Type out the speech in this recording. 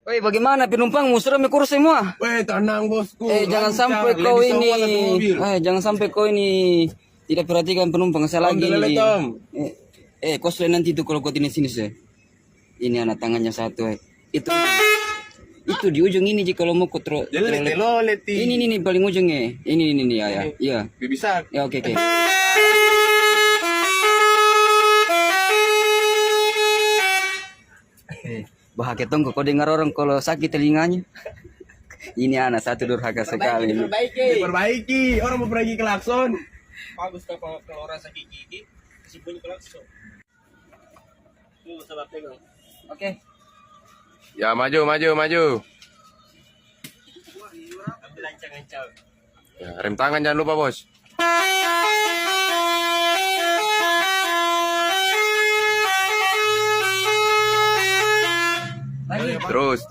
Woi, bagaimana penumpang sudah kurus semua? Weh, tenang bosku. Jangan sampai kau ini. Jangan sampai kau ini tidak perhatikan penumpang. Saya lagi ini. Kau sudah nanti itu kalau kau sini sih. Ini anak tangannya satu. Itu di ujung ini jika kalau mau kau ini paling ujungnya. Ini ya. Iya. Bisa. Ya oke. Bahagia tunggu kau dengar orang kalau sakit telinganya. Ini anak satu durhaka sekali. Diperbaiki. Orang mau pergi klakson. Bagus kalau orang sakit gigi, kasih bunyi klakson. Sabar pegang. Oke. Ya maju. Ambil ancang-ancang. Ya, rem tangan jangan lupa bos. Terus.